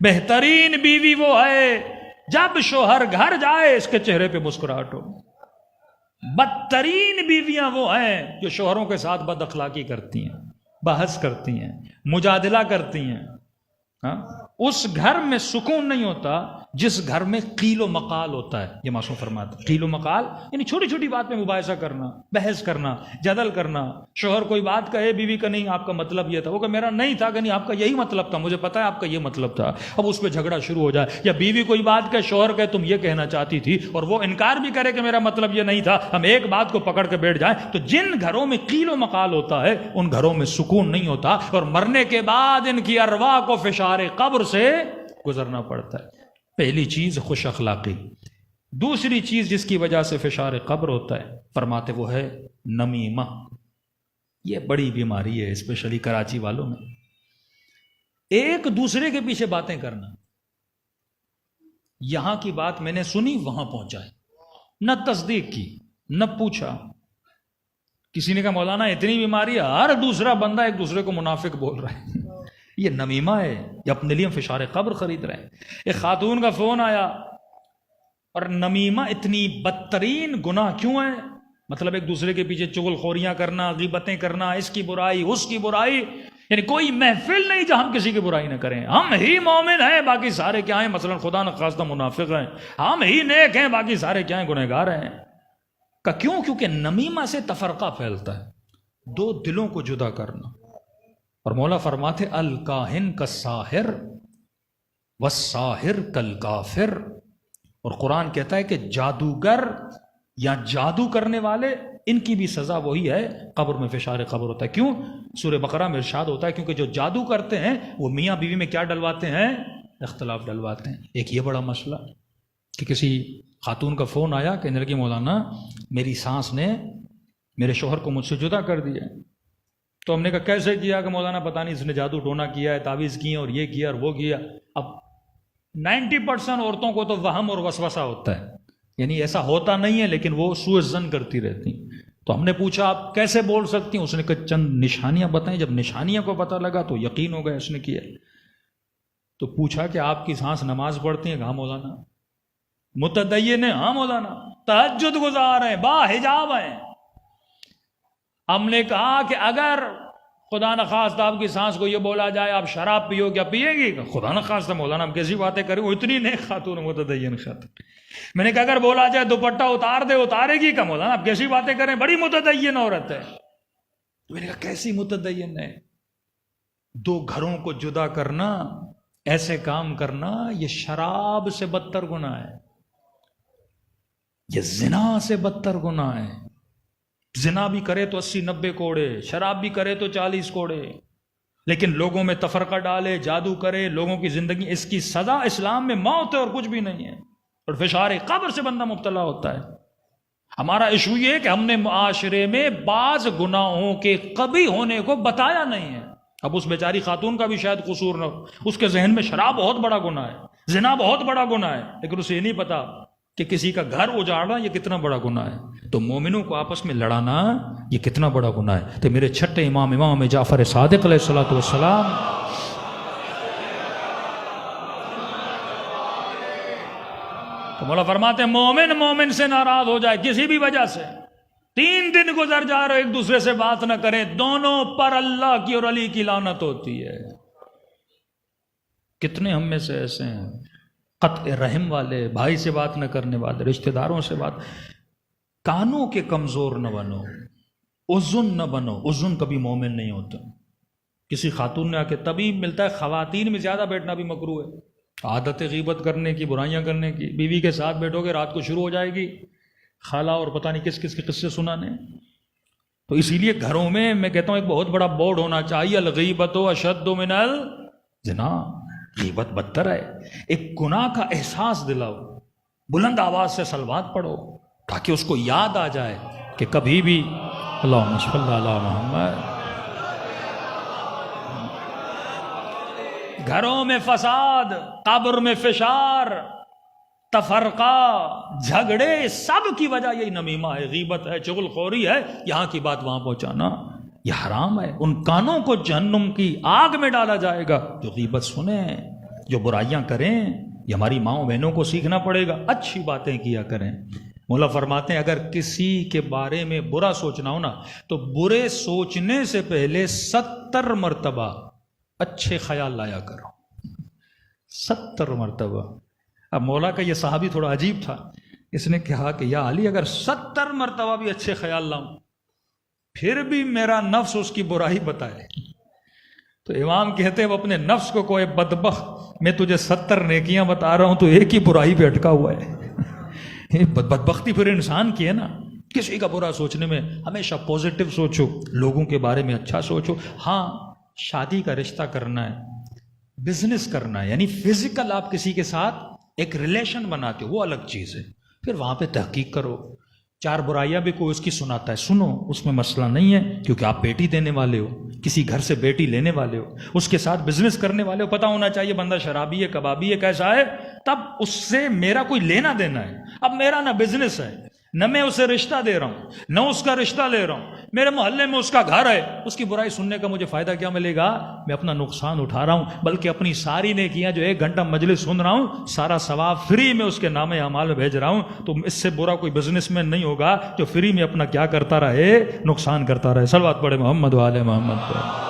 بہترین بیوی وہ ہے جب شوہر گھر جائے اس کے چہرے پہ مسکراہٹ ہو. بدترین بیویاں وہ ہیں جو شوہروں کے ساتھ بد اخلاقی کرتی ہیں، بحث کرتی ہیں، مجادلہ کرتی ہیں. اس گھر میں سکون نہیں ہوتا جس گھر میں قیل و مقال ہوتا ہے. یہ معصوم فرماتے ہیں قیل و مقال یعنی چھوٹی چھوٹی بات میں مباحثہ کرنا، بحث کرنا، جدل کرنا. شوہر کوئی بات کہے بیوی کا نہیں آپ کا مطلب یہ تھا، وہ کہ میرا نہیں تھا کہ نہیں آپ کا یہی مطلب تھا، مجھے پتا ہے آپ کا یہ مطلب تھا. اب اس پہ جھگڑا شروع ہو جائے. یا بیوی کوئی بات کہے شوہر کہے تم یہ کہنا چاہتی تھی اور وہ انکار بھی کرے کہ میرا مطلب یہ نہیں تھا، ہم ایک بات کو پکڑ کے بیٹھ جائیں. تو جن گھروں میں قیل و مقال ہوتا ہے ان گھروں میں سکون نہیں ہوتا، اور مرنے کے بعد ان کی ارواح کو فشار قبر سے گزرنا پڑتا ہے. پہلی چیز خوش اخلاقی. دوسری چیز جس کی وجہ سے فشار قبر ہوتا ہے فرماتے وہ ہے نمیمہ. یہ بڑی بیماری ہے اسپیشلی کراچی والوں میں. ایک دوسرے کے پیچھے باتیں کرنا. یہاں کی بات میں نے سنی وہاں پہنچائے، نہ تصدیق کی نہ پوچھا. کسی نے کہا مولانا اتنی بیماری ہے ہر دوسرا بندہ ایک دوسرے کو منافق بول رہا ہے. یہ نمیمہ ہے، یہ اپنے لیے فشار قبر خرید رہے ہیں. ایک خاتون کا فون آیا اور نمیمہ اتنی بدترین گناہ کیوں ہے؟ مطلب ایک دوسرے کے پیچھے چغل خوریاں کرنا، غیبتیں کرنا، اس کی برائی اس کی برائی. یعنی کوئی محفل نہیں جہاں ہم کسی کی برائی نہ کریں. ہم ہی مومن ہیں باقی سارے کیا ہیں، مثلا خدا نخواستہ منافق ہیں. ہم ہی نیک ہیں باقی سارے کیا ہیں، گنہگار ہیں. کیوں؟ کیونکہ نمیمہ سے تفرقہ پھیلتا ہے، دو دلوں کو جدا کرنا. اور مولا فرماتے الکاہن کالساحر والساحر کالکافر. اور قرآن کہتا ہے کہ جادوگر یا جادو کرنے والے ان کی بھی سزا وہی ہے، قبر میں فشار قبر ہوتا ہے. کیوں؟ سورہ بقرہ میں ارشاد ہوتا ہے کیونکہ جو جادو کرتے ہیں وہ میاں بیوی میں کیا ڈلواتے ہیں؟ اختلاف ڈلواتے ہیں. ایک یہ بڑا مسئلہ کہ کسی خاتون کا فون آیا کہنے لگی مولانا میری سانس نے میرے شوہر کو مجھ سے جدا کر دیا. تو ہم نے کہا کیسے کیا؟ کہ مولانا پتہ نہیں اس نے جادو ٹونا کیا ہے، تعویذ کی اور یہ کیا اور وہ کیا. اب 90% عورتوں کو تو وہم اور وسوسہ ہوتا ہے، یعنی ایسا ہوتا نہیں ہے لیکن وہ سوء ظن کرتی رہتی. تو ہم نے پوچھا آپ کیسے بول سکتی ہیں؟ اس نے کہا چند نشانیاں بتائیں. جب نشانیاں کو پتہ لگا تو یقین ہو گیا اس نے کیا. تو پوچھا کہ آپ کی سانس نماز پڑھتی ہیں؟ کہا مولانا. متدین ہیں؟ ہاں مولانا. تہجد گزار ہیں، با حجاب ہیں. ہم نے کہا کہ اگر خدا نخواستہ آپ کی سانس کو یہ بولا جائے آپ شراب پیو کیا پیے گی؟ خدا نخواستہ مولانا ہم کیسی باتیں کریں، وہ اتنی نیک خاتون متدین خاتون. میں نے کہا اگر بولا جائے دوپٹہ اتار دے اتارے گی کہ مولانا آپ کیسی باتیں کریں، بڑی متدین عورت ہے. میں نے کہا کیسی متدین ہے؟ دو گھروں کو جدا کرنا، ایسے کام کرنا یہ شراب سے بدتر گناہ ہے، یہ زنا سے بدتر گناہ ہے. زنا بھی کرے تو 80-90 کوڑے، شراب بھی کرے تو 40 کوڑے، لیکن لوگوں میں تفرقہ ڈالے، جادو کرے، لوگوں کی زندگی، اس کی سزا اسلام میں موت ہے اور کچھ بھی نہیں ہے. اور فشار قبر سے بندہ مبتلا ہوتا ہے. ہمارا ایشو یہ ہے کہ ہم نے معاشرے میں بعض گناہوں کے کبھی ہونے کو بتایا نہیں ہے. اب اس بیچاری خاتون کا بھی شاید قصور نہ ہو، اس کے ذہن میں شراب بہت بڑا گناہ ہے، زنا بہت بڑا گناہ ہے، لیکن اسے یہ نہیں پتا کہ کسی کا گھر اجاڑنا یہ کتنا بڑا گناہ ہے. تو مومنوں کو آپس میں لڑانا یہ کتنا بڑا گناہ ہے. تو میرے چھٹے امام جعفر صادق علیہ الصلوۃ والسلام تو مولا فرماتے ہیں مومن سے ناراض ہو جائے کسی بھی وجہ سے، 3 دن گزر جا رہے ایک دوسرے سے بات نہ کریں، دونوں پر اللہ کی اور علی کی لعنت ہوتی ہے. کتنے ہم میں سے ایسے ہیں قطع رحم والے، بھائی سے بات نہ کرنے والے، رشتہ داروں سے بات. کانوں کے کمزور نہ بنو، اذن نہ بنو. اذن کبھی مومن نہیں ہوتا. کسی خاتون نے آ کے تبھی ملتا ہے خواتین میں زیادہ بیٹھنا بھی مکروہ ہے. عادت غیبت کرنے کی، برائیاں کرنے کی. بیوی کے ساتھ بیٹھو گے رات کو شروع ہو جائے گی خالہ اور پتہ نہیں کس کس کے قصے سنانے. تو اسی لیے گھروں میں میں کہتا ہوں ایک بہت بڑا بورڈ ہونا چاہیے، الغیبت اشد من الزنا. غیبت بدتر ہے. ایک گناہ کا احساس دلاؤ، بلند آواز سے صلوات پڑھو تاکہ اس کو یاد آ جائے کہ کبھی بھی اللہم صلی علی محمد. گھروں میں فساد، قبر میں فشار، تفرقہ، جھگڑے، سب کی وجہ یہی نمیمہ ہے، غیبت ہے، چغل خوری ہے. یہاں کی بات وہاں پہنچانا یہ حرام ہے. ان کانوں کو جہنم کی آگ میں ڈالا جائے گا جو غیبت سنیں. جو برائیاں کریں یہ ہماری ماؤں بہنوں کو سیکھنا پڑے گا، اچھی باتیں کیا کریں۔ مولا فرماتے ہیں اگر کسی کے بارے میں برا سوچنا ہو نا تو برے سوچنے سے پہلے 70 مرتبہ اچھے خیال لایا کرو، 70 مرتبہ۔ اب مولا کا یہ صحابی تھوڑا عجیب تھا، اس نے کہا کہ یا علی اگر 70 مرتبہ بھی اچھے خیال لاؤں پھر بھی میرا نفس اس کی برائی بتائے، تو امام کہتے ہیں وہ اپنے نفس کو کوئی بدبخت میں تجھے 70 نیکیاں بتا رہا ہوں تو ایک ہی برائی پہ اٹکا ہوا ہے۔ بدبختی پھر انسان کی ہے نا، کسی کا برا سوچنے میں ہمیشہ پوزیٹو سوچو، لوگوں کے بارے میں اچھا سوچو۔ ہاں شادی کا رشتہ کرنا ہے، بزنس کرنا ہے، یعنی فزیکل آپ کسی کے ساتھ ایک ریلیشن بناتے ہو وہ الگ چیز ہے، پھر وہاں پہ تحقیق کرو۔ 4 برائیاں بھی کوئی اس کی سناتا ہے سنو، اس میں مسئلہ نہیں ہے، کیونکہ آپ بیٹی دینے والے ہو، کسی گھر سے بیٹی لینے والے ہو، اس کے ساتھ بزنس کرنے والے ہو، پتہ ہونا چاہیے بندہ شرابی ہے، کبابی ہے، کیسا ہے، تب اس سے میرا کوئی لینا دینا ہے۔ اب میرا نہ بزنس ہے، نہ میں اسے رشتہ دے رہا ہوں، نہ اس کا رشتہ لے رہا ہوں، میرے محلے میں اس کا گھر ہے، اس کی برائی سننے کا مجھے فائدہ کیا ملے گا؟ میں اپنا نقصان اٹھا رہا ہوں، بلکہ اپنی ساری نیکیاں جو 1 گھنٹہ مجلس سن رہا ہوں سارا ثواب فری میں اس کے نام اعمال میں بھیج رہا ہوں۔ تو اس سے برا کوئی بزنس مین نہیں ہوگا جو فری میں اپنا کیا کرتا رہے، نقصان کرتا رہے۔ صلوات پڑھے محمد و آل محمد پر۔